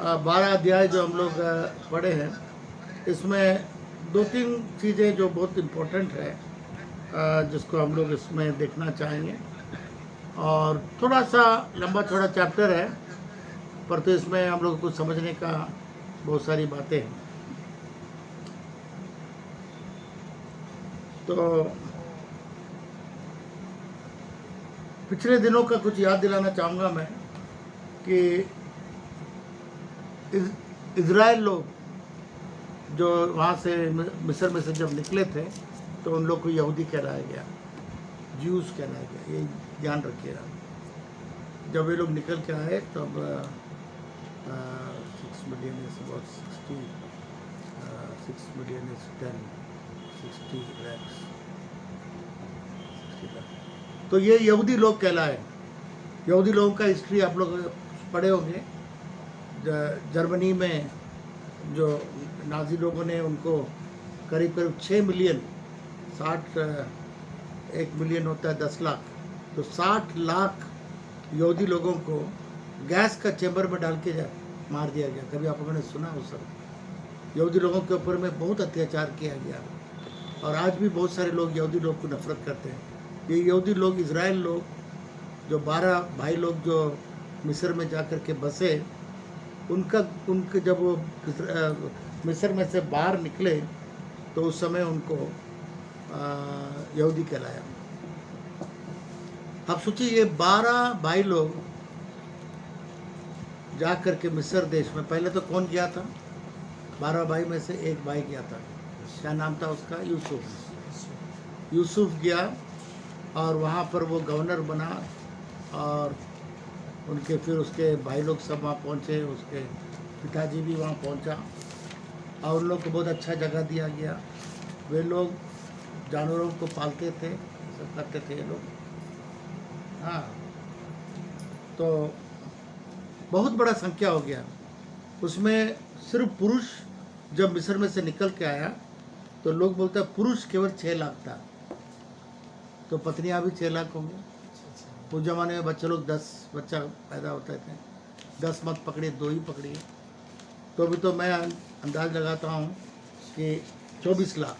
12 अध्याय जो हम लोग पढ़े हैं, इसमें 2-3 चीज़ें जो बहुत इम्पोर्टेंट है, जिसको हम लोग इसमें देखना चाहेंगे। और थोड़ा सा लंबा थोड़ा चैप्टर है, पर तो इसमें हम लोग को समझने का बहुत सारी बातें हैं। तो पिछले दिनों का कुछ याद दिलाना चाहूँगा मैं कि इज़राइल लोग जो वहाँ से मिस्र में से जब निकले थे, तो उन लोग को यहूदी कहलाया गया, ज्यूस कहलाया गया। ये ध्यान रखिएगा। जब ये लोग निकल के आए तब 6 million is about 6 million is 60 lakhs। तो ये यहूदी लोग कहलाए। यहूदी लोगों का हिस्ट्री आप लोग पढ़े होंगे। जर्मनी में जो नाजी लोगों ने उनको करीब 6 मिलियन, 1 मिलियन होता है 10 लाख, तो 60 लाख यहूदी लोगों को गैस का चैम्बर में डाल के मार दिया गया। कभी आप लोगों ने सुना हो? सब यहूदी लोगों के ऊपर में बहुत अत्याचार किया गया, और आज भी बहुत सारे लोग यहूदी लोग को नफरत करते हैं। ये यहूदी लोग, इज़राइल लोग, जो 12 भाई लोग जो मिस्र में जा कर के बसे, उनके जब वो मिस्र में से बाहर निकले तो उस समय उनको यहूदी कहलाया। अब सोचिए, ये 12 भाई लोग जा कर के मिस्र देश में, पहले तो कौन गया था? 12 भाई में से एक भाई गया था। क्या नाम था उसका? यूसुफ गया, और वहाँ पर वो गवर्नर बना, और उनके फिर उसके भाई लोग सब वहाँ पहुँचे, उसके पिताजी भी वहाँ पहुँचा, और उन लोग को बहुत अच्छा जगह दिया गया। वे लोग जानवरों को पालते थे, सब करते थे ये लोग। हाँ, तो बहुत बड़ा संख्या हो गया। उसमें सिर्फ पुरुष जब मिस्र में से निकल के आया तो लोग बोलते हैं पुरुष केवल 6 लाख था, तो पत्नियां भी 6 लाख होंगी। उस जमाने में बच्चे लोग 10 बच्चा पैदा होते थे। 10 मत पकड़िए, 2 ही पकड़िए, तो अभी तो मैं अंदाज लगाता हूँ कि 24 लाख,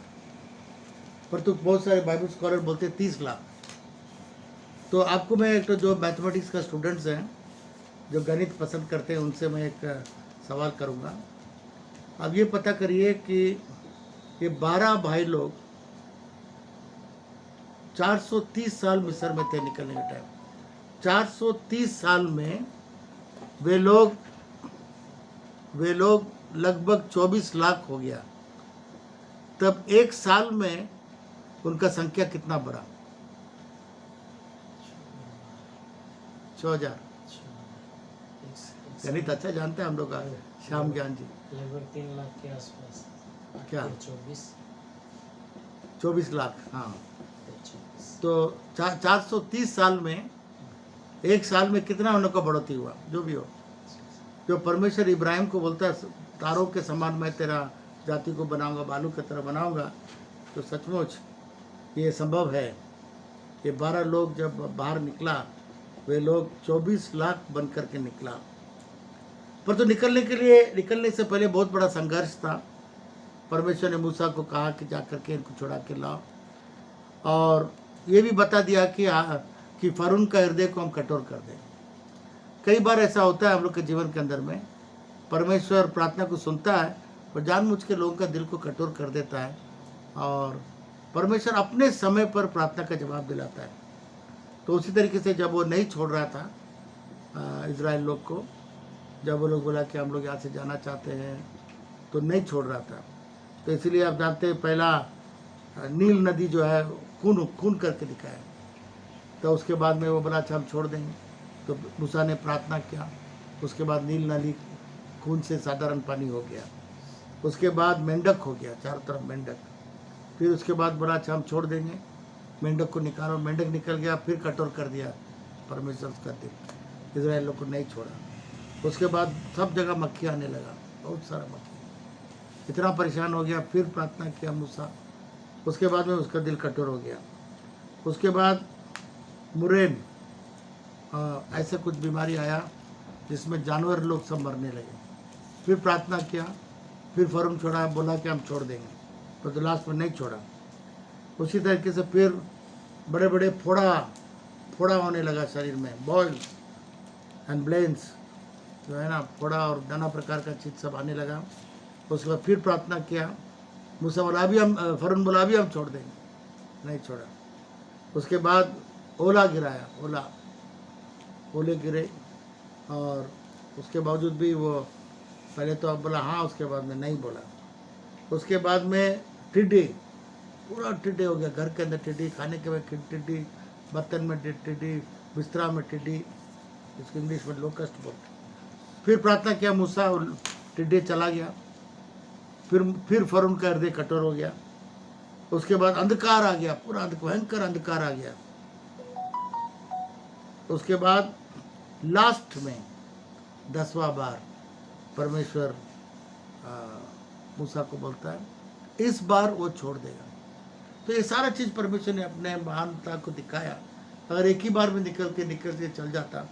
पर तो बहुत सारे बाइबल स्कॉलर बोलते हैं 30 लाख। तो आपको मैं एक तो जो मैथमेटिक्स का स्टूडेंट्स हैं, जो गणित पसंद करते हैं, उनसे मैं एक सवाल करूँगा। अब ये पता करिए कि ये 12 भाई लोग 430 साल मिस्र में थे निकलने के टाइम। 430 साल में वे लोग लगभग 24 लाख हो गया। तब एक साल में उनका संख्या कितना बढ़ा? 6000। गणित अच्छा जानते हैं हम लोग। श्याम ज्ञान जी लगभग 3 लाख के आसपास। क्या? 24 लाख। हाँ, 24। तो 430 साल में एक साल में कितना उन लोग का बढ़ोतरी हुआ? जो भी हो, जो परमेश्वर इब्राहिम को बोलता है तारों के समान मैं तेरा जाति को बनाऊंगा, बालू की तरह बनाऊंगा, तो सचमुच ये संभव है। ये 12 लोग जब बाहर निकला, वे लोग 24 लाख बन करके निकला। पर तो निकलने से पहले बहुत बड़ा संघर्ष था। परमेश्वर ने मूसा को कहा कि जा करके इनको छुड़ा के लाओ, और ये भी बता दिया कि फ़ारून का हृदय को हम कठोर कर दें। कई बार ऐसा होता है हम लोग के जीवन के अंदर में, परमेश्वर प्रार्थना को सुनता है और जानबूझ के लोगों का दिल को कठोर कर देता है, और परमेश्वर अपने समय पर प्रार्थना का जवाब दिलाता है। तो उसी तरीके से जब वो नहीं छोड़ रहा था इज़राइल लोग को, जब वो लोग बोला कि हम लोग यहाँ से जाना चाहते हैं, तो नहीं छोड़ रहा था। तो इसलिए आप जानते हैं, पहला नील नदी जो है खून करके दिखाया। तो उसके बाद में वो बोला अच्छा हम छोड़ देंगे। तो मूसा ने प्रार्थना किया, उसके बाद नील नदी खून से साधारण पानी हो गया। उसके बाद मेंढक हो गया, चारों तरफ मेंढक। फिर उसके बाद बोला अच्छा हम छोड़ देंगे, मेंढक को निकालो। मेंढक निकल गया, फिर कठोर कर दिया परमेश्वर उसका दिल, इज़राइल लोग को नहीं छोड़ा। उसके बाद सब जगह मक्खी आने लगा, बहुत सारा मक्खी, इतना परेशान हो गया। फिर प्रार्थना किया मूसा, उसके बाद में उसका दिल कठोर हो गया। उसके बाद मुरेन ऐसे कुछ बीमारी आया जिसमें जानवर लोग सब मरने लगे। फिर प्रार्थना किया, फिर फॉर्म छोड़ा, बोला कि हम छोड़ देंगे, तो लास्ट में नहीं छोड़ा। उसी तरीके से फिर बड़े बड़े फोड़ा होने लगा शरीर में, बॉयल एंड ब्लेंस जो है ना, फोड़ा और नाना प्रकार का चीज़ सब आने लगा। उसके बाद फिर प्रार्थना किया, मूसा बोला अभी हम फरौन बोला अभी हम छोड़ देंगे, नहीं छोड़ा। उसके बाद ओला गिराया, ओले गिरे, और उसके बावजूद भी वो पहले तो अब बोला हाँ, उसके बाद में नहीं बोला। उसके बाद में टिड्डी, पूरा टिड्डी हो गया, घर के अंदर टिड्डी, खाने के बाद टिड्डी, बर्तन में टिड्डी, बिस्तरा में टिड्डी, इसको इंग्लिश में लोकस्ट बोलते। फिर प्रार्थना किया मूसा, और टिड्डी चला गया। फिर फरौन का हृदय कठोर हो गया। उसके बाद अंधकार आ गया, पूरा भयंकर अंधकार आ गया। उसके बाद लास्ट में 10वां बार परमेश्वर मूसा को बोलता है इस बार वो छोड़ देगा। तो ये सारा चीज़ परमेश्वर ने अपने महानता को दिखाया। अगर एक ही बार में निकल के चल जाता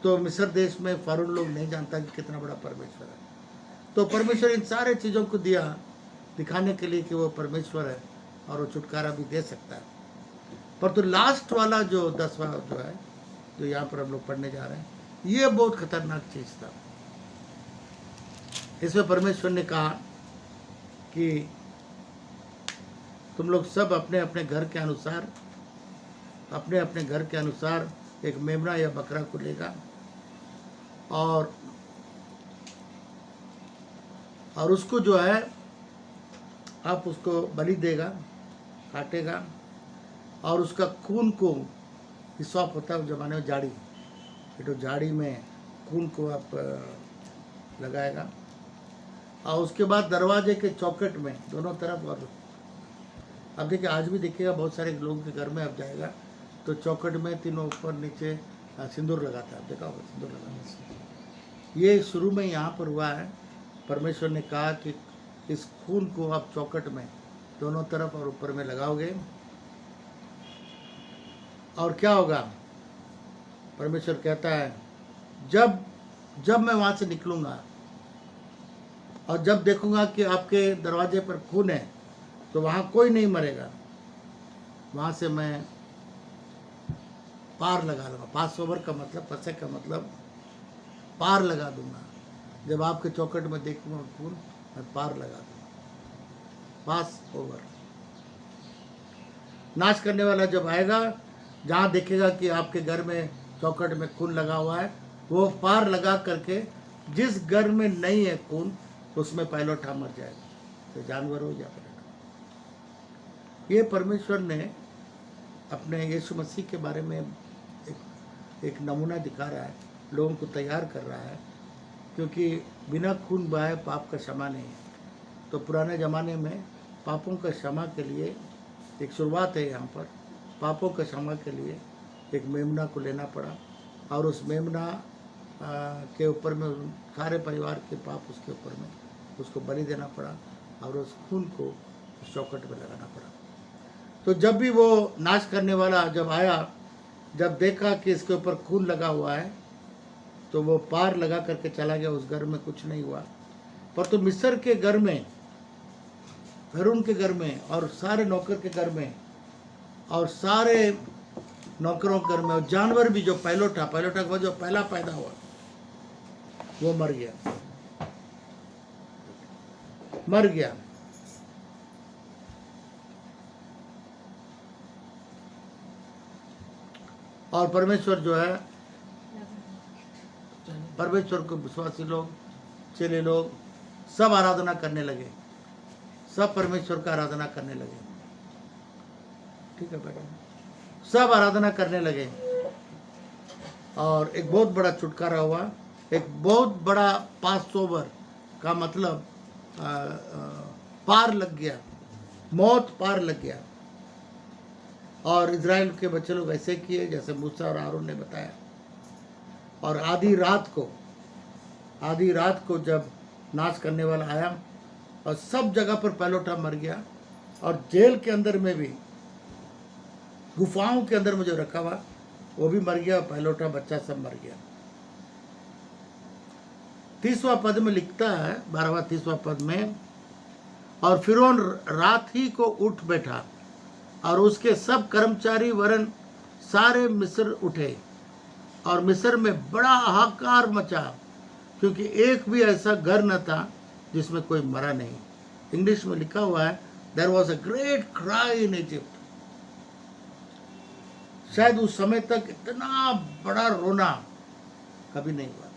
तो मिस्र देश में फरौन लोग नहीं जानता कि कितना बड़ा परमेश्वर है। तो परमेश्वर इन सारे चीज़ों को दिया दिखाने के लिए कि वो परमेश्वर है और वो छुटकारा भी दे सकता है। पर तो लास्ट वाला जो 10वां जो है, जो यहाँ पर हम लोग पढ़ने जा रहे हैं, ये बहुत खतरनाक चीज़ था। इसमें परमेश्वर ने कहा कि तुम लोग सब अपने अपने घर के अनुसार एक मेमना या बकरा को लेगा और उसको जो है आप उसको बलि देगा, काटेगा, और उसका खून को, हिसाब होता है उस जमाने में झाड़ी, तो झाड़ी में खून को आप लगाएगा, और उसके बाद दरवाजे के चौखट में दोनों तरफ। और अब देखिए, आज भी देखिएगा बहुत सारे लोगों के घर में अब जाएगा तो चौखट में तीनों ऊपर नीचे सिंदूर लगाता है, देखा होगा सिंदूर लगाना। ये शुरू में यहाँ पर हुआ है। परमेश्वर ने कहा कि इस खून को आप चौखट में दोनों तरफ और ऊपर में लगाओगे, और क्या होगा? परमेश्वर कहता है जब मैं वहाँ से निकलूँगा और जब देखूँगा कि आपके दरवाजे पर खून है तो वहाँ कोई नहीं मरेगा, वहाँ से मैं पार लगा लूँगा। पास ओवर का मतलब, पसे का मतलब पार लगा दूँगा। जब आपके चौखट में देखूँगा खून, मैं पार लगा दूँगा, पास ओवर। नाश करने वाला जब आएगा, जहाँ देखेगा कि आपके घर में चौखट में खून लगा हुआ है, वो पार लगा करके जिस घर में नहीं है खून, उसमें पहलोठा मर जाएगा, तो जानवर हो या पहलोठा। ये परमेश्वर ने अपने यीशु मसीह के बारे में एक नमूना दिखा रहा है, लोगों को तैयार कर रहा है, क्योंकि बिना खून बहाए पाप का क्षमा नहीं है। तो पुराने ज़माने में पापों का क्षमा के लिए एक शुरुआत है यहाँ पर। पापों का क्षमा के लिए एक मेमना को लेना पड़ा, और उस मेमना के ऊपर में सारे परिवार के पाप उसके ऊपर में उसको बलि देना पड़ा, और उस खून को उस चौखट में लगाना पड़ा। तो जब भी वो नाश करने वाला जब आया, जब देखा कि इसके ऊपर खून लगा हुआ है, तो वो पार लगा करके चला गया, उस घर में कुछ नहीं हुआ। पर तो मिस्र के घर में, फरौन के घर में, और सारे नौकर के घर में, और सारे नौकरों के घर में, और जानवर भी, जो पहलोठा के बाद जो पहला पैदा हुआ वो मर गया। और परमेश्वर जो है, परमेश्वर को विश्वासी लोग, चेले लोग सब आराधना करने लगे, सब परमेश्वर का आराधना करने लगे। ठीक है बेटा, सब आराधना करने लगे, और एक बहुत बड़ा छुटकारा हुआ। एक बहुत बड़ा पास ओवर का मतलब पार लग गया, मौत पार लग गया। और इज़राइल के बच्चे लोग ऐसे किए जैसे मूसा और आरोन ने बताया। और आधी रात को जब नाश करने वाला आया, और सब जगह पर पहलोठा मर गया, और जेल के अंदर में भी, गुफाओं के अंदर में जो रखा हुआ वो भी मर गया, और पहलोठा बच्चा सब मर गया। 30वां पद में लिखता है, 12वां 30वां पद में, और फिरौन रात ही को उठ बैठा और उसके सब कर्मचारी वरन सारे मिस्र उठे और मिस्र में बड़ा हाहाकार मचा, क्योंकि एक भी ऐसा घर न था जिसमें कोई मरा नहीं। इंग्लिश में लिखा हुआ है, there was a great cry in Egypt. शायद उस समय तक इतना बड़ा रोना कभी नहीं हुआ था।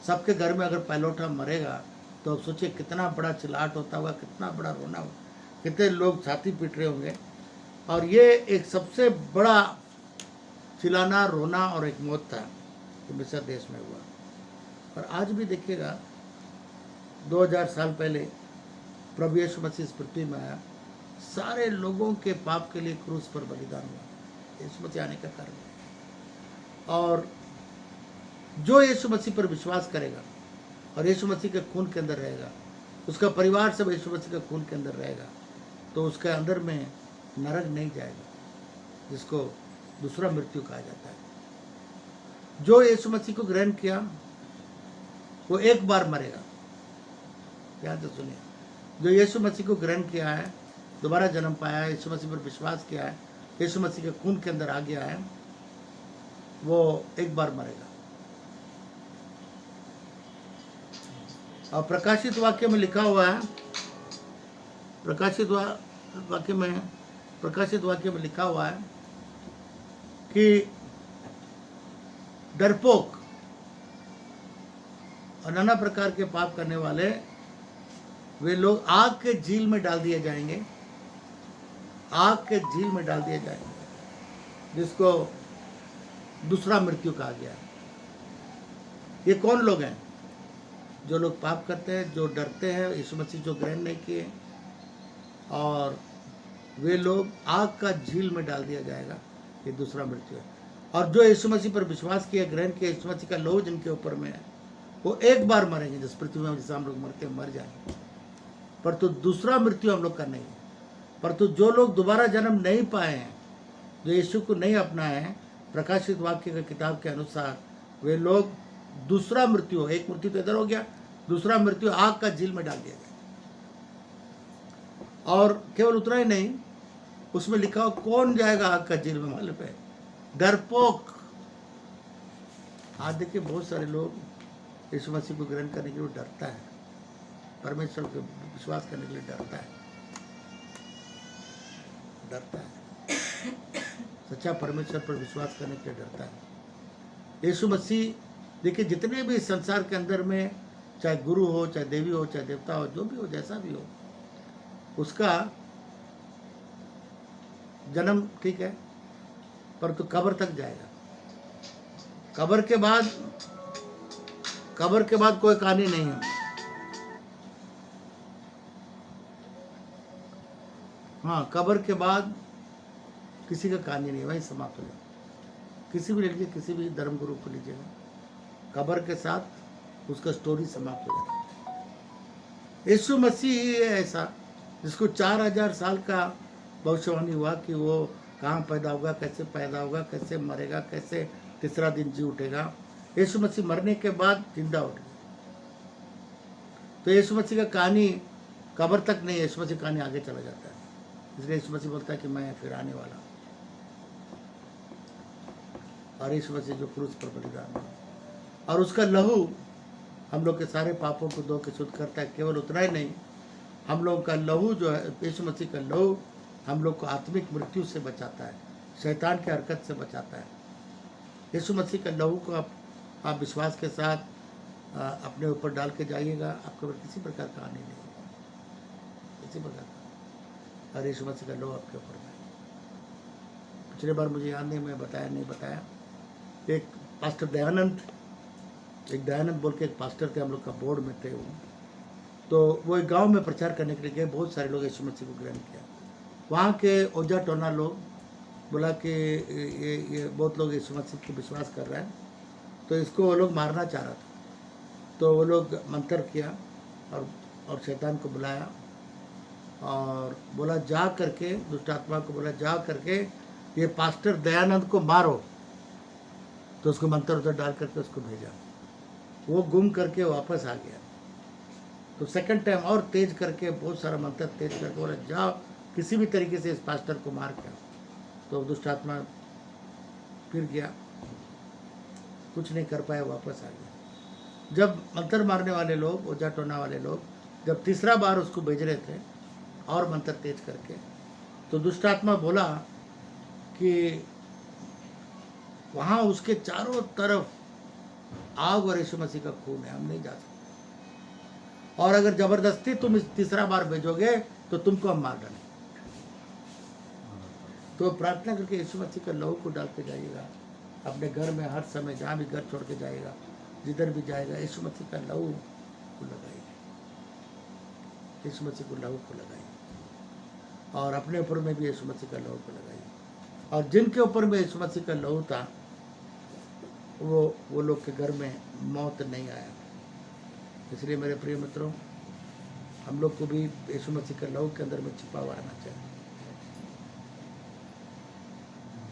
सबके घर में अगर पैलोठा मरेगा तो अब सोचिए कितना बड़ा चिल्लाहट होता होगा, कितना बड़ा रोना होगा, कितने लोग छाती पीट रहे होंगे। और ये एक सबसे बड़ा चिल्लाना, रोना और एक मौत था जो मिस्र देश में हुआ। और आज भी देखिएगा, 2000 साल पहले प्रभु यीशु मसीह इस पृथ्वी में आया, सारे लोगों के पाप के लिए क्रूस पर बलिदान हुआ, यीशु मसीह आने का कारण। और जो यीशु मसीह पर विश्वास करेगा और यीशु मसीह के खून के अंदर रहेगा, उसका परिवार सब यीशु मसीह के खून के अंदर रहेगा, तो उसके अंदर में नरक नहीं जाएगा, जिसको दूसरा मृत्यु कहा जाता है। जो यीशु मसीह को ग्रहण किया वो एक बार मरेगा। ध्यान से सुनिए, जो यीशु मसीह को ग्रहण किया है, दोबारा जन्म पाया है, यीशु मसीह पर विश्वास किया है, यीशु मसीह के खून के अंदर आ गया है, वो एक बार मरेगा। और प्रकाशित वाक्य में लिखा हुआ है, प्रकाशित वाक्य में लिखा हुआ है कि डरपोक और नाना प्रकार के पाप करने वाले वे लोग आग के झील में डाल दिए जाएंगे, आग के झील में डाल दिए जाएंगे, जिसको दूसरा मृत्यु कहा गया है। ये कौन लोग हैं? जो लोग पाप करते हैं, जो डरते हैं, यीशु मसीह जो ग्रहण नहीं किए, और वे लोग आग का झील में डाल दिया जाएगा, ये दूसरा मृत्यु है। और जो यीशु मसीह पर विश्वास किया, ग्रहण किया, यीशु मसीह का लहू जिनके ऊपर में है, वो एक बार मरेंगे, जिस पृथ्वी में जैसे हम लोग मरते मर जाएंगे, पर तो दूसरा मृत्यु हम लोग का नहीं है। पर तो जो लोग दोबारा जन्म नहीं पाए हैं, जो यीशु को नहीं अपनाए हैं, प्रकाशित वाक्य की किताब के अनुसार वे लोग दूसरा मृत्यु, एक मृत्यु तो इधर हो गया, दूसरा मृत्यु आग का झील में डाल दिया गया। और केवल उतना ही नहीं, उसमें लिखा हो कौन जाएगा आग का झील में, मालूम है? डरपोक। आज देखिए बहुत सारे लोग यीशु मसीह को ग्रहण करने के लिए डरता है, परमेश्वर को विश्वास करने के लिए डरता है, सच्चा परमेश्वर पर विश्वास करने के लिए डरता है। यीशु मसीह, देखिए जितने भी संसार के अंदर में, चाहे गुरु हो, चाहे देवी हो, चाहे देवता हो, जो भी हो, जैसा भी हो, उसका जन्म ठीक है, पर तो कब्र तक जाएगा। कब्र के बाद कोई कहानी नहीं है। हाँ, कब्र के बाद किसी का कहानी नहीं, वहीं समाप्त हो जाए। किसी भी लीजिए, किसी भी धर्म गुरु को लीजिएगा, कब्र के साथ उसका स्टोरी समाप्त हो जाए। यीशु मसीह ही है ऐसा जिसको 4000 साल का भविष्यवाणी हुआ कि वो कहाँ पैदा होगा, कैसे पैदा होगा, कैसे मरेगा, कैसे तीसरा दिन जी उठेगा। यीशु मसीह मरने के बाद जिंदा उठ गया। तो यीशु मसीह का कहानी कब्र तक नहीं, यीशु मसीह कहानी आगे चला जाता है। इसलिए यीशु मसीह बोलता है कि मैं फिर आने वाला हूँ। और यीशु मसीह जो क्रूस पर बलिदान हुआ, और उसका लहू हम लोग के सारे पापों को धो के शुद्ध करता है। केवल उतना ही नहीं, हम लोगों का लहू जो है, यीशु मसीह का लहू हम लोग को आत्मिक मृत्यु से बचाता है, शैतान के हरकत से बचाता है। यीशु मसीह का लहू को आप विश्वास के साथ अपने ऊपर डाल के जाइएगा, आपके ऊपर किसी प्रकार का हानि नहीं होगा, किसी प्रकार का। और यीशु मसीह का लहू आपके ऊपर है। पिछले बार मुझे याद नहीं, मैं बताया नहीं बताया, एक पास्टर दयानंद बोल के एक पास्टर थे, हम लोग का बोर्ड में थे वो। तो वो एक गांव में प्रचार करने के लिए गए, बहुत सारे लोग यीशु मसीह को ग्रहण किया। वहाँ के ओजा टोना लोग बोला कि ये बहुत लोग यीशु मसीह को विश्वास कर रहे हैं, तो इसको वो लोग मारना चाह रहा था। तो वो लोग मंत्र किया और शैतान को बुलाया और बोला जा करके, दुष्ट आत्मा को बोला जा करके ये पास्टर दयानंद को मारो। तो उसको मंत्र उधर डाल करके उसको भेजा। वो गुम करके वापस आ गया। तो सेकंड टाइम और तेज करके बहुत सारा मंत्र तेज करके बोला जाओ किसी भी तरीके से इस पास्टर को मार के आओ। तो दुष्ट आत्मा फिर गया, कुछ नहीं कर पाया, वापस आ गया। जब मंत्र मारने वाले लोग, ओझा टोना वाले लोग जब तीसरा बार उसको भेज रहे थे और मंत्र तेज करके, तो दुष्ट आत्मा बोला कि वहाँ उसके चारों तरफ आग और यीशु मसीह का खून है, हम नहीं जा सकते, और अगर जबरदस्ती तुम इस तीसरा बार भेजोगे तो तुमको हम मार डालेंगे। तो प्रार्थना करके यीशु मसीह का लहू को डाल के जाइएगा अपने घर में, हर समय जहाँ भी घर छोड़ के जाएगा, जिधर भी जाएगा, यीशु मसीह का लहू को लगाइए, यीशु मसीह को लहू को लगाइए, और अपने ऊपर में भी यीशु मसीह का लहू को लगाइए। और जिनके ऊपर में यीशु मसीह का लहू था वो लोग के घर में मौत नहीं आया। इसलिए मेरे प्रिय मित्रों, हम लोग को भी यीशु मसीह के लहू के अंदर में छिपा हुआ रहना चाहिए।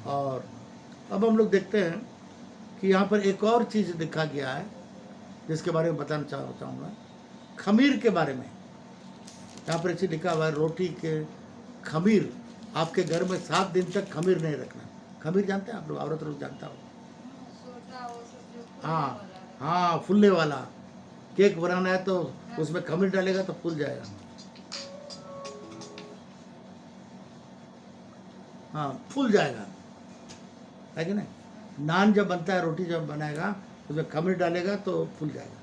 और अब हम लोग देखते हैं कि यहाँ पर एक और चीज़ दिखा गया है जिसके बारे में बताना चाहूँगा, खमीर के बारे में। यहाँ पर ऐसे लिखा हुआ है, रोटी के खमीर, आपके घर में 7 दिन तक खमीर नहीं रखना। खमीर जानते हैं आप लोग, औरत लोग जानता हो। हाँ हाँ, फूलने वाला केक बनाना है तो उसमें खमीर डालेगा तो फूल जाएगा। हाँ, फूल जाएगा, है कि नहीं। नान जब बनता है, रोटी जब बनाएगा उसमें खमीर डालेगा तो फूल जाएगा,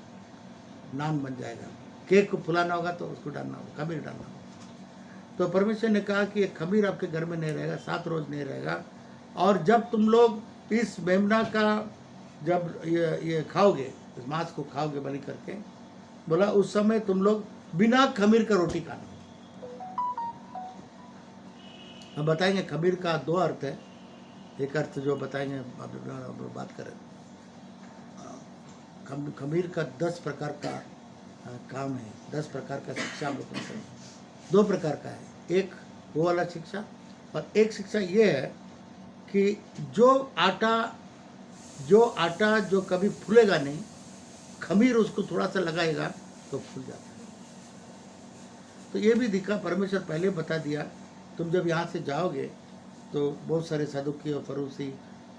नान बन जाएगा। केक को फुलाना होगा तो उसको डालना होगा, खमीर डालना होगा। तो परमेश्वर ने कहा कि ये खमीर आपके घर में नहीं रहेगा, 7 रोज नहीं रहेगा। और जब तुम लोग इस मेमना का जब ये खाओगे, इस मांस को खाओगे बलि करके, बोला उस समय तुम लोग बिना खमीर का रोटी खाना। हम बताएंगे खमीर का 2 अर्थ है। एक अर्थ जो बताएंगे, बात करें, खमीर का 10 प्रकार का काम है, 10 प्रकार का शिक्षा हम लोग करते हैं। 2 प्रकार का है, एक वो वाला शिक्षा, और एक शिक्षा ये है कि जो आटा जो कभी फूलेगा नहीं, खमीर उसको थोड़ा सा लगाएगा तो फूल जाता है। तो ये भी दिखा, परमेश्वर पहले बता दिया, तुम जब यहाँ से जाओगे तो बहुत सारे सदुकी और फरूसी,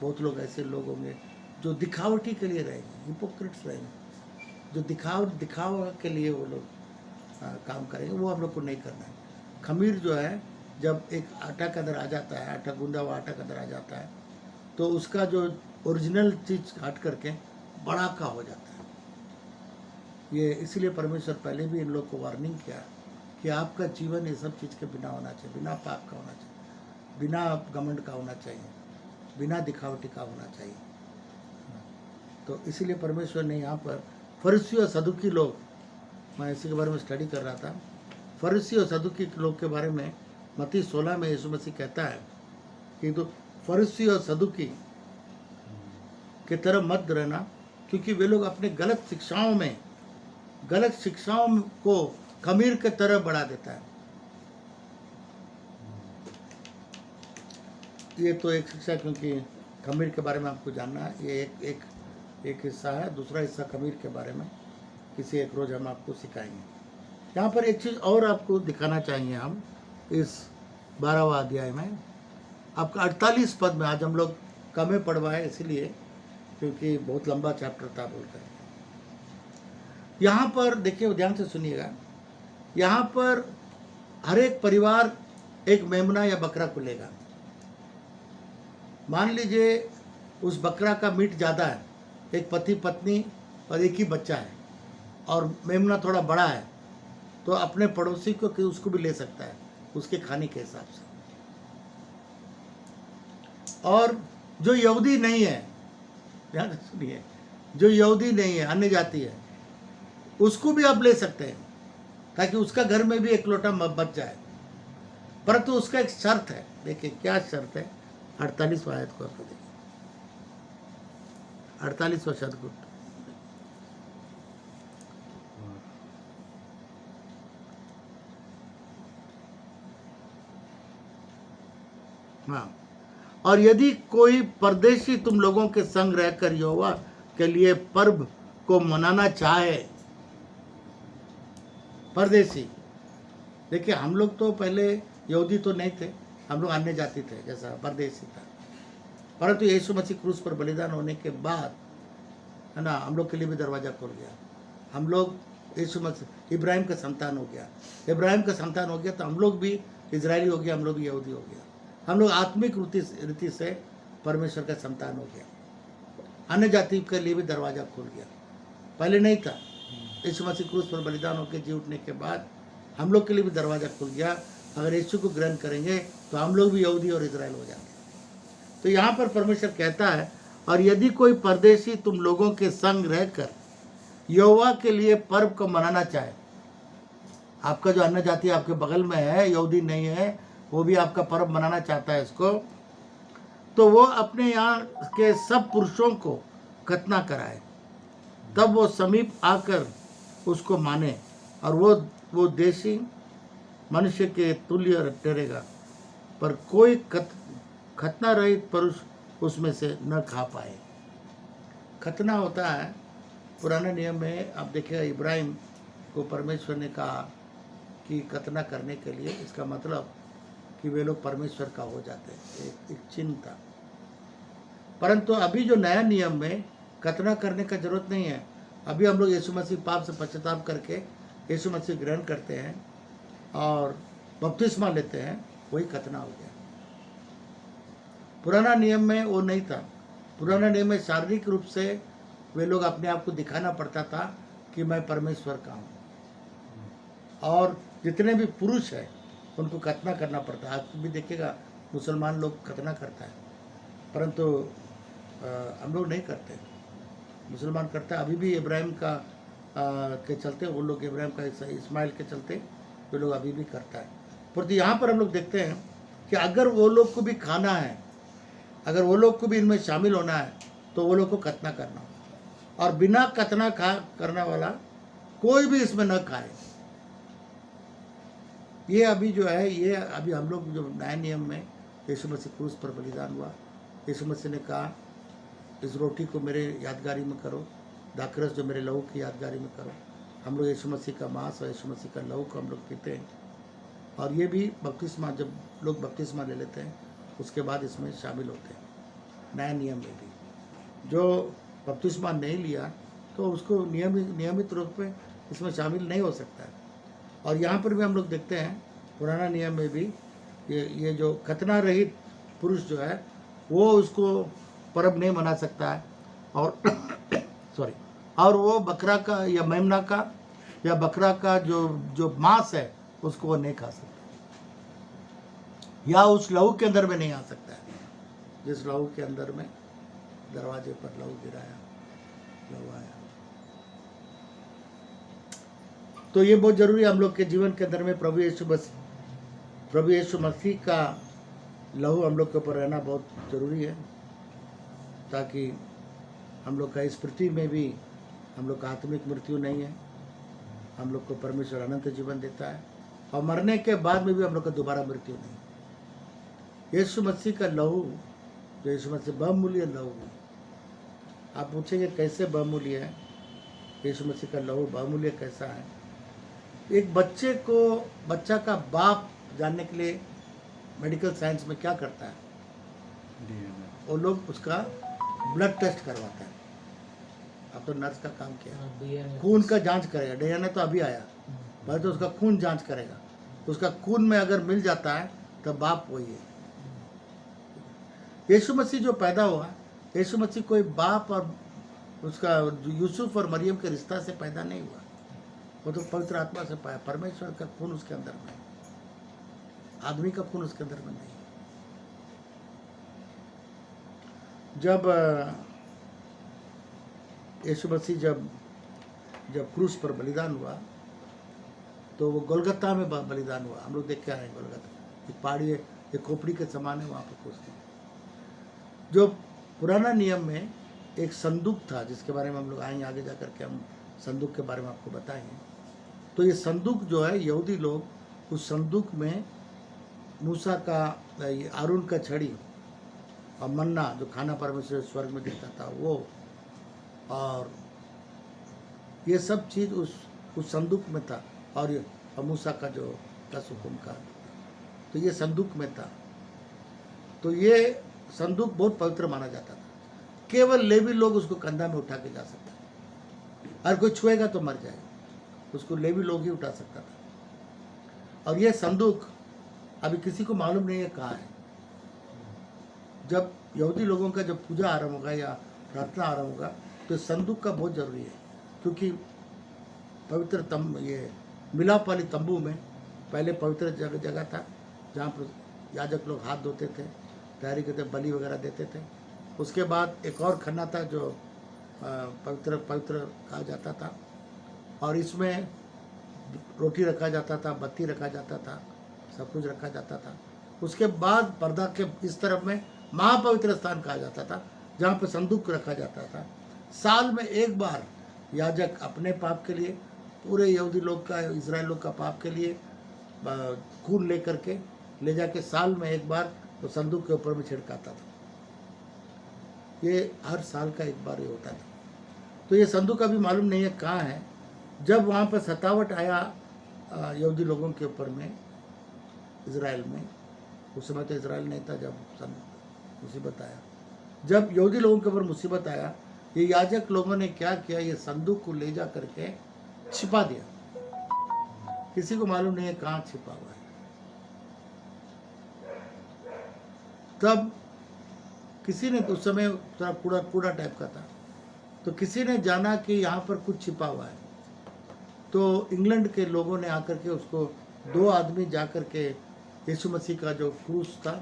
बहुत लोग ऐसे लोग होंगे जो दिखावटी के लिए रहेंगे, हिपोक्रिट्स रहेंगे, जो दिखावा के लिए वो लोग काम करेंगे। वो हम लोग को नहीं करना है। खमीर जो है, जब एक आटा के अंदर आ जाता है, आटा गूंदा हुआ आटा के अंदर आ जाता है, तो उसका जो ओरिजिनल चीज़ हट करके बड़ा का हो जाता है। ये इसलिए परमेश्वर पहले भी इन लोग को वार्निंग किया कि आपका जीवन ये सब चीज़ के बिना होना चाहिए, बिना पाप का होना चाहिए, बिना घमंड का होना चाहिए, बिना दिखावटी का होना चाहिए। तो इसीलिए परमेश्वर ने यहाँ पर फरीसी और सदुकी लोग, मैं इसी के बारे में स्टडी कर रहा था, फरीसी और सदुकी लोग के बारे में मत्ती 16 में यीशु मसीह कहता है कि तो फरीसी और सदुकी की तरह मत रहना, क्योंकि वे लोग अपने गलत शिक्षाओं को खमीर के तरह बढ़ा देता है। ये तो एक शिक्षा, क्योंकि खमीर के बारे में आपको जानना है, ये एक हिस्सा है। दूसरा हिस्सा खमीर के बारे में किसी एक रोज़ हम आपको सिखाएंगे। यहाँ पर एक चीज़ और आपको दिखाना चाहेंगे हम इस 12वां अध्याय में, आपका 48 पद में। आज हम लोग कम पढ़वाए इसलिए क्योंकि बहुत लंबा चैप्टर था बोलकर। यहाँ पर देखिए, ध्यान से सुनिएगा, यहाँ पर हर एक परिवार एक मेमना या बकरा को लेगा। मान लीजिए उस बकरा का मीट ज़्यादा है, एक पति पत्नी और एक ही बच्चा है, और मेमना थोड़ा बड़ा है, तो अपने पड़ोसी को कि उसको भी ले सकता है उसके खाने के हिसाब से। और जो यहूदी नहीं है, ध्यान से सुनिए, जो यहूदी नहीं है, अन्य जाति है, उसको भी आप ले सकते हैं ताकि उसका घर में भी एक लोटा बच जाए। परंतु उसका एक शर्त है। देखिए क्या शर्त है, 48वां आयत को आपको देखिए, 48वां शब्द को। हाँ, और यदि कोई परदेशी तुम लोगों के संग रहकर यहोवा के लिए पर्व को मनाना चाहे, परदेशी। देखिए हम लोग तो पहले यहूदी तो नहीं थे, हम लोग अन्य जाति थे, जैसा परदेशी था। परंतु यीशु मसीह क्रूस पर बलिदान होने के बाद है ना, हम लोग के लिए भी दरवाज़ा खुल गया। हम लोग यीशु मसीह इब्राहिम का संतान हो गया, इब्राहिम का संतान हो गया तो हम लोग भी इजरायली हो गया, हम लोग भी यहूदी हो गया। हम लोग आत्मिक रीति से परमेश्वर का संतान हो गया। अन्य जाति के लिए भी दरवाज़ा खुल गया, पहले नहीं था। यीशु मसीह क्रूस पर बलिदान होकर जी उठने के बाद हम लोग के लिए भी दरवाज़ा खुल गया। अगर यीशु को ग्रहण करेंगे तो हम लोग भी यहूदी और इजराइल हो जाएंगे। तो यहाँ पर परमेश्वर कहता है, और यदि कोई परदेशी तुम लोगों के संग रहकर यहोवा के लिए पर्व को मनाना चाहे, आपका जो अन्य जाति आपके बगल में है, यहूदी नहीं है, वो भी आपका पर्व मनाना चाहता है इसको, तो वो अपने यहाँ के सब पुरुषों को खतना कराए, तब वो समीप आकर उसको माने, और वो देशी मनुष्य के तुल्य ठहरेगा। पर कोई खतना रहित पुरुष उसमें से न खा पाए। खतना होता है पुराने नियम में, आप देखिएगा इब्राहिम को परमेश्वर ने कहा कि खतना करने के लिए, इसका मतलब कि वे लोग परमेश्वर का हो जाते हैं, एक चिन्ह था। परंतु अभी जो नया नियम में खतना करने का जरूरत नहीं है। अभी हम लोग यीशु मसीह पाप से पश्चाताप करके यीशु मसीह ग्रहण करते हैं और बपतिस्मा लेते हैं, वही खतना हो गया। पुराना नियम में वो नहीं था। पुराना नियम में शारीरिक रूप से वे लोग अपने आप को दिखाना पड़ता था कि मैं परमेश्वर का हूँ, और जितने भी पुरुष हैं उनको खतना करना पड़ता है। आज भी देखिएगा मुसलमान लोग खतना करता है, परंतु हम लोग नहीं करते। मुसलमान करता है, अभी भी इब्राहिम का के चलते वो लोग, इब्राहिम का इस्माइल के चलते वे लोग अभी भी करता है। परंतु यहाँ पर हम लोग देखते हैं कि अगर वो लोग को भी खाना है, अगर वो लोग को भी इनमें शामिल होना है, तो वो लोग को खतना करना, और बिना खतना करने वाला कोई भी इसमें न खाए। ये अभी जो है, ये अभी हम लोग जो नए नियम में यीशु मसीह क्रूस पर बलिदान हुआ, यीशु मसीह ने कहा इस रोटी को मेरे यादगारी में करो, दाखरस जो मेरे लहू की यादगारी में करो। हम लोग यीशु मसीह का मांस और यीशु मसीह का लहू को हम लोग पीते हैं, और ये भी बपतिस्मा, जब लोग बपतिस्मा ले लेते हैं उसके बाद इसमें शामिल होते हैं। नए नियम में भी जो बपतिस्मा नहीं लिया तो उसको नियमित रूप में इसमें शामिल नहीं हो सकता है। और यहाँ पर भी हम लोग देखते हैं पुराना नियम में भी ये जो खतना रहित पुरुष जो है वो उसको पर्व नहीं मना सकता है, और और वो बकरा का या मेमना का या बकरा का जो मांस है उसको वो नहीं खा सकता, या उस लहू के अंदर में नहीं आ सकता है। जिस लहू के अंदर में दरवाजे पर लहू गिराया, लहू आया। तो ये बहुत जरूरी है हम लोग के जीवन के अंदर में। प्रभु यीशु मसीह का लहू हम लोग के ऊपर रहना बहुत जरूरी है, ताकि हम लोग का इस पृथ्वी में भी हम लोग का आत्मिक मृत्यु नहीं है, हम लोग को परमेश्वर अनंत जीवन देता है, और मरने के बाद में भी हम लोग का दोबारा मृत्यु नहीं। यीशु मसीह का लहू, जो यीशु मसीह बहुमूल्य लहू है। आप पूछेंगे कैसे बहुमूल्य है? यीशु मसीह का लहू बहुमूल्य कैसा है? एक बच्चा का बाप जानने के लिए मेडिकल साइंस में क्या करता है? वो लोग उसका ब्लड टेस्ट करवाता है। अब तो नर्स का काम किया, खून का जांच करेगा। डीएनए तो अभी आया, पहले तो उसका खून जांच करेगा, उसका खून में अगर मिल जाता है तो बाप वही है। यीशु मसीह जो पैदा हुआ, यीशु मसीह कोई बाप और उसका यूसुफ और मरियम के रिश्ता से पैदा नहीं हुआ, वो तो पवित्र आत्मा से पाया। परमेश्वर का खून उसके अंदर में, आदमी का खून उसके अंदर में नहीं। जब यीशु मसीह जब क्रूस पर बलिदान हुआ तो वो गोलगत्ता में बलिदान हुआ। हम लोग देख के आए हैं गोलगत्ता, एक पहाड़ी है, एक खोपड़ी के समान है, वहाँ पर क्रूस था। जो पुराना नियम में एक संदूक था, जिसके बारे में हम लोग आएंगे आगे जाकर के, हम संदूक के बारे में आपको बताएंगे। तो ये संदूक जो है, यहूदी लोग उस संदूक में मूसा का, आरून का छड़ी और मन्ना जो खाना परमेश्वर स्वर्ग में देता था वो, और ये सब चीज़ उस संदूक में था। और ये मूसा का जो 10 हुक्म का, तो ये संदूक में था। तो ये संदूक बहुत पवित्र माना जाता था। केवल लेवी लोग उसको कंधा में उठा के जा सकते थे, और कोई छुएगा तो मर जाएगा, उसको लेवी लोग ही उठा सकता था। और ये संदूक अभी किसी को मालूम नहीं है कहाँ है। जब यहूदी लोगों का जब पूजा आरंभ होगा या प्रार्थना आरंभ होगा, तो संदूक का बहुत जरूरी है, क्योंकि पवित्र ये मिलाप वाली तंबू में पहले पवित्र जगह था, जहाँ पर याजक लोग हाथ धोते थे, तैयारी करते, बलि वगैरह देते थे। उसके बाद एक और खन्ना था जो पवित्र कहा जाता था, और इसमें रोटी रखा जाता था, बत्ती रखा जाता था, सब कुछ रखा जाता था। उसके बाद पर्दा के इस तरफ में महापवित्र स्थान कहा जाता था, जहाँ पर संदूक रखा जाता था। साल में एक बार याजक अपने पाप के लिए, पूरे यहूदी लोग का, इजराइल लोग का पाप के लिए खून लेकर के ले जाके साल में एक बार तो संदूक के ऊपर में छिड़काता था। ये हर साल का एक बार ये होता था। तो ये संदूक अभी मालूम नहीं है कहाँ है। जब वहाँ पर सतावट आया यहूदी लोगों के ऊपर में इजराइल में, उस समय तो इजराइल नहीं था जब मुसीबत आया, जब यहूदी लोगों के ऊपर मुसीबत आया, ये याजक लोगों ने क्या किया, ये संदूक को ले जा करके छिपा दिया। किसी को मालूम नहीं है कहाँ छिपा हुआ है। तब किसी ने, उस समय थोड़ा कूड़ा टाइप का था, तो किसी ने जाना कि यहाँ पर कुछ छिपा हुआ है। तो इंग्लैंड के लोगों ने आकर के उसको, 2 आदमी जा कर के यीशु मसीह का जो क्रूस था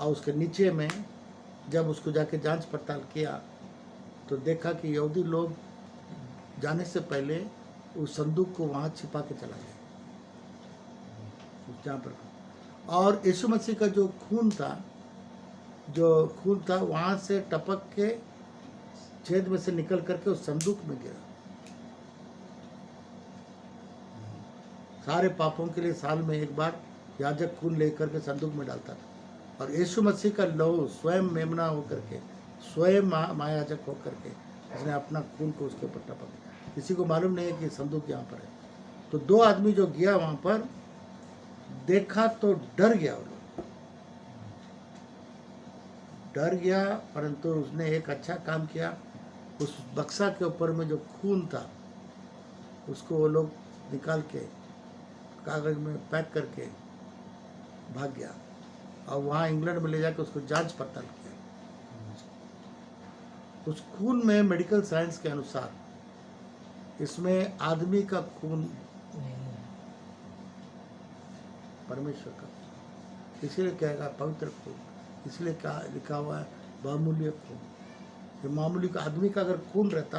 और उसके नीचे में जब उसको जाके जांच पड़ताल किया, तो देखा कि यहूदी लोग जाने से पहले उस संदूक को वहाँ छिपा के चला गया जहाँ पर। और यीशु मसीह का जो खून था वहाँ से टपक के छेद में से निकल करके उस संदूक में गिरा। सारे पापों के लिए साल में एक बार याजक खून लेकर के संदूक में डालता था, और यीशु मसीह का लहू स्वयं मेमना होकर के, स्वयं महायाजक होकर के उसने अपना खून को उसके ऊपर टपक। किसी को मालूम नहीं है कि संदूक यहाँ पर है। तो 2 आदमी जो गया वहाँ पर, देखा तो डर गया, वो लोग डर गया, परंतु उसने एक अच्छा काम किया। उस बक्सा के ऊपर में जो खून था उसको वो लोग निकाल के कागज में पैक करके भाग गया, और वहाँ इंग्लैंड में ले जाकर उसको जांच पड़ताल किया। उस खून में मेडिकल साइंस के अनुसार इसमें आदमी का खून परमेश्वर का, इसीलिए कहेगा पवित्र खून, इसलिए क्या लिखा हुआ है, बहुमूल्य खून। ये मामूली का आदमी का अगर खून रहता,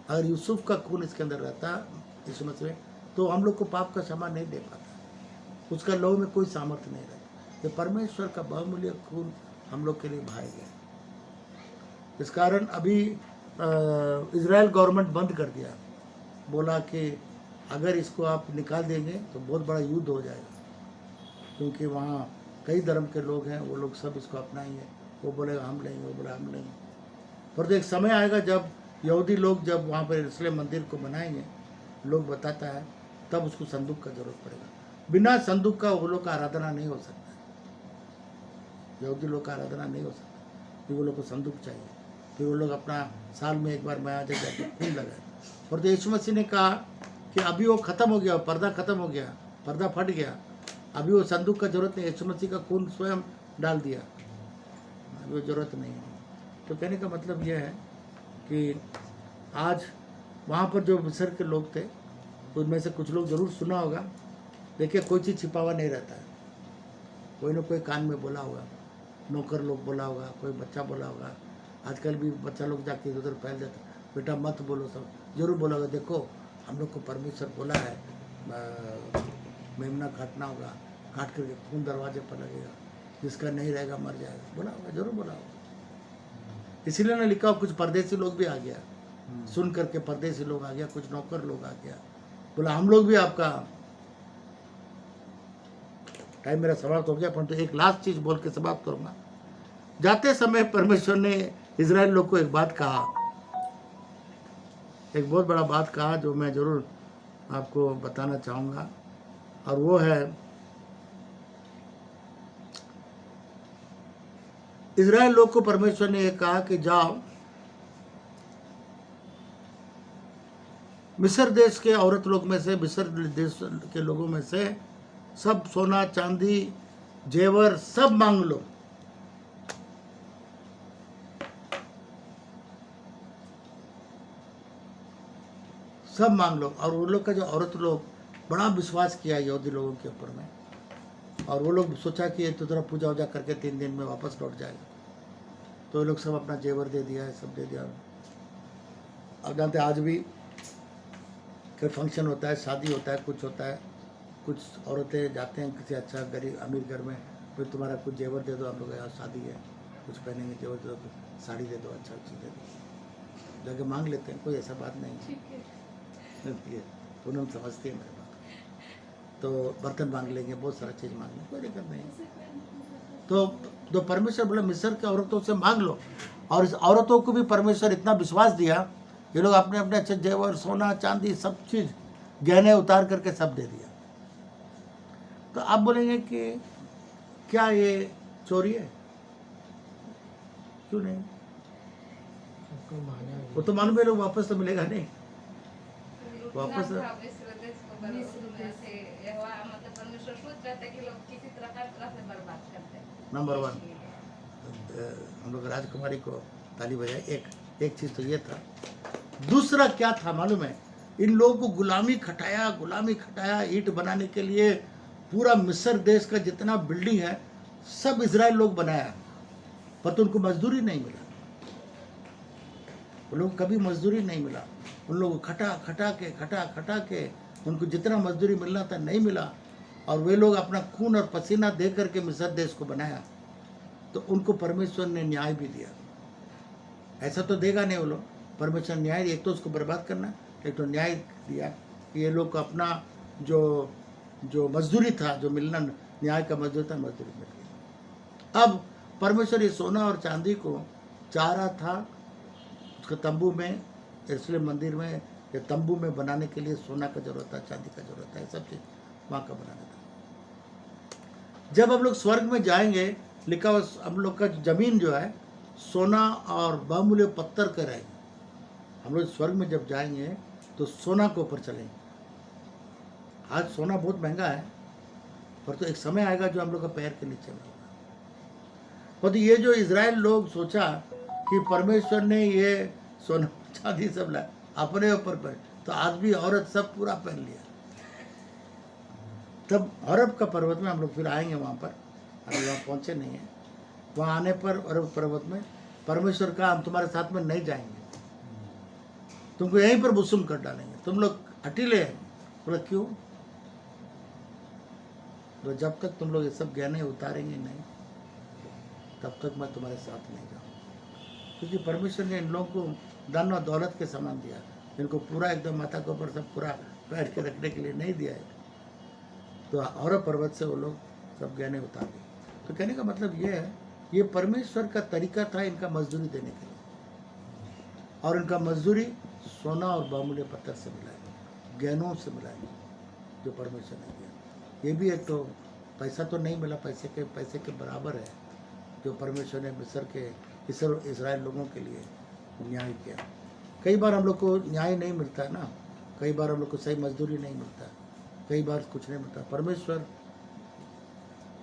अगर यूसुफ का खून इसके अंदर रहता यीशु मसीह में, तो हम लोग को पाप का क्षमा नहीं दे पाता, उसका लहू में कोई सामर्थ्य नहीं रहता। ये परमेश्वर का बहुमूल्य खून हम लोग के लिए बहाया गया। इस कारण अभी इजराइल गवर्नमेंट बंद कर दिया, बोला कि अगर इसको आप निकाल देंगे तो बहुत बड़ा युद्ध हो जाएगा, क्योंकि वहाँ कई धर्म के लोग हैं, वो लोग सब इसको अपनाएंगे। वो बोलेगा हम लेंगे, वो बोला हम लेंगे। पर तो एक समय आएगा जब यहूदी लोग जब वहाँ पर यरूशलेम मंदिर को बनाएंगे, लोग बताता है, तब उसको संदूक का जरूरत पड़ेगा। बिना संदूक का वो लोग का आराधना नहीं हो सकता, यहूदी लोग का आराधना नहीं हो सकता, फिर वो लोग को संदूक चाहिए। फिर वो लोग अपना साल में एक बार महायाजक जाके खून लगाए। और तो यीशु मसीह ने कहा कि अभी वो ख़त्म हो गया, पर्दा ख़त्म हो गया, पर्दा फट गया, अभी वो संदूक का जरूरत नहीं, यीशु मसीह का खून स्वयं डाल दिया, अभी वो जरूरत नहीं है। तो कहने का मतलब यह है कि आज वहाँ पर जो मिस्र के लोग थे, उनमें से कुछ लोग जरूर सुना होगा। देखिए, कोई चीज़ छिपा हुआ नहीं रहता है, कोई ना कोई कान में बोला होगा, नौकर लोग बोला होगा, कोई बच्चा बोला होगा। आजकल भी बच्चा लोग जाके उधर फैल देता, बेटा मत बोलो, सब जरूर बोला होगा, देखो हम लोग को परमेश्वर बोला है मेमना काटना होगा, काट करके खून दरवाजे पर लगेगा, जिसका नहीं रहेगा मर जाएगा, बोला होगा, जरूर बोला होगा। इसीलिए ना लिखा हो, कुछ परदेसी लोग भी आ गया, सुन करके परदेसी लोग आ गया, कुछ नौकर लोग आ गया, बोला हम लोग भी आपका। टाइम मेरा समाप्त हो गया, परंतु एक लास्ट चीज बोल के समाप्त करूंगा। जाते समय परमेश्वर ने इजराइल लोग को एक बात कहा एक बहुत बड़ा बात कहा जो मैं ज़रूर आपको बताना चाहूँगा, और वो है इज़राइल लोग को परमेश्वर ने ये कहा कि जाओ मिस्र देश के औरत लोग में से, मिस्र देश के लोगों में से सब सोना चांदी जेवर सब मांग लो। सब मांग लो। और वो लोग का जो औरत लोग बड़ा विश्वास किया यहूदी लोगों के ऊपर में, और वो लोग सोचा कि ये तो थोड़ा पूजा वूजा करके 3 दिन में वापस लौट जाएगा, तो ये लोग सब अपना जेवर दे दिया है, सब दे दिया। अब जानते हैं आज भी कोई फंक्शन होता है, शादी होता है, कुछ होता है, कुछ औरतें जाते हैं किसी अच्छा गरीब अमीर घर में, फिर तुम्हारा कुछ जेवर दे दो, हम लोग यहाँ शादी है, कुछ पहनेंगे, जेवर दे दो, साड़ी दे दो, अच्छा चीज़ दे दो, जाके मांग लेते हैं। कोई ऐसा बात नहीं है, पूनम समझती है मेरे बात। तो बर्तन मांग लेंगे, बहुत सारा चीज़ मांग लेंगे, कोई दिक्कत नहीं है। तो परमेश्वर बोला मिस्र के औरतों से मांग लो, और इस औरतों को भी परमेश्वर इतना विश्वास दिया, ये लोग अपने अपने अच्छे जेवर सोना चांदी सब चीज़ गहने उतार करके सब दे दिया। तो आप बोलेंगे कि क्या ये चोरी है? क्यों नहीं? आपको माना वो तो मालूम है लोग वापस तो मिलेगा नहीं, वापस परमेश्वर सोच रहा था कि लोग किसी तरह हर तरह से बर्बाद करते हैं। नंबर 1 हम लोग राजकुमारी को ताली बजाए। एक चीज़ तो ये था। दूसरा क्या था मालूम है? इन लोगों को गुलामी खटाया ईंट बनाने के लिए। पूरा मिस्र देश का जितना बिल्डिंग है सब इजराइल लोग बनाया, पर तो उनको मजदूरी नहीं मिला। उन लोग कभी मजदूरी नहीं मिला। उन लोगों को खटा के उनको जितना मजदूरी मिलना था नहीं मिला, और वे लोग अपना खून और पसीना दे करके मिस्र देश को बनाया। तो उनको परमेश्वर ने न्याय भी दिया। ऐसा तो देगा नहीं वो लोग, परमेश्वर न्याय, एक तो उसको बर्बाद करना, एक तो न्याय दिया कि ये लोग को अपना जो मजदूरी था, जो मिलना न्याय का मजदूरी था, मजदूरी मिल गई। अब परमेश्वर ये सोना और चांदी को चाह रहा था उसके तंबू में, यरूशलेम मंदिर में या तंबू में बनाने के लिए सोना का जरूरत था, चांदी का जरूरत है, सब चीज़ वहाँ का बनाना था। जब हम लोग स्वर्ग में जाएंगे, लिखा हुआ हम लोग का जमीन जो है सोना और बहुमूल्य पत्थर का रहेगी। हम लोग स्वर्ग में जब जाएंगे तो सोना के ऊपर चलेंगे। आज सोना बहुत महंगा है, पर तो एक समय आएगा जो हम लोग का पैर के नीचे में होगा। और तो ये जो इजराइल लोग सोचा कि परमेश्वर ने ये सोना चांदी सब ला अपने ऊपर पर, तो आदमी औरत सब पूरा पहन लिया। तब अरब का पर्वत में हम लोग फिर आएंगे वहाँ पर, अभी वहाँ पहुँचे नहीं हैं। वहाँ आने पर अरब पर्वत में परमेश्वर का हम तुम्हारे साथ में नहीं जाएंगे, तुमको यहीं पर बुसुम कर डालेंगे, तुम लोग हटीले हैं। बोला क्यों? तो जब तक तुम लोग ये सब गहने उतारेंगे नहीं, तब तक मैं तुम्हारे साथ नहीं जाऊँ। क्योंकि परमेश्वर ने इन लोगों को धन और दौलत के समान दिया, इनको पूरा एकदम माथा के ऊपर सब पूरा बैठ के रखने के लिए नहीं दिया है। तो और पर्वत से वो लोग सब गहने उतार दिए। तो कहने का मतलब ये है, ये परमेश्वर का तरीका था इनका मजदूरी देने के लिए, और इनका मजदूरी सोना और बहुमूल्य पत्थर से मिला है, गहनों से मिला है, जो परमेश्वर ने दिया। ये भी एक तो पैसा तो नहीं मिला, पैसे के बराबर है जो परमेश्वर ने मिस्र के इस्राएल लोगों के लिए न्याय किया। कई बार हम लोग को न्याय नहीं मिलता है ना, कई बार हम लोग को सही मजदूरी नहीं मिलता, कई बार कुछ नहीं मिलता। परमेश्वर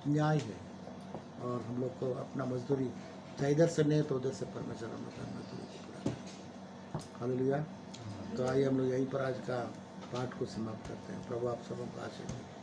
न्याय है, और हम लोग को अपना मजदूरी चाहे इधर से नहीं तो उधर से परमेश्वर हम लोग का मजदूरी पूरा करें। हालेलुया। तो आइए हम लोग यहीं पर आज का पाठ को समाप्त करते हैं। प्रभु आप सबों को आशीर्वाद।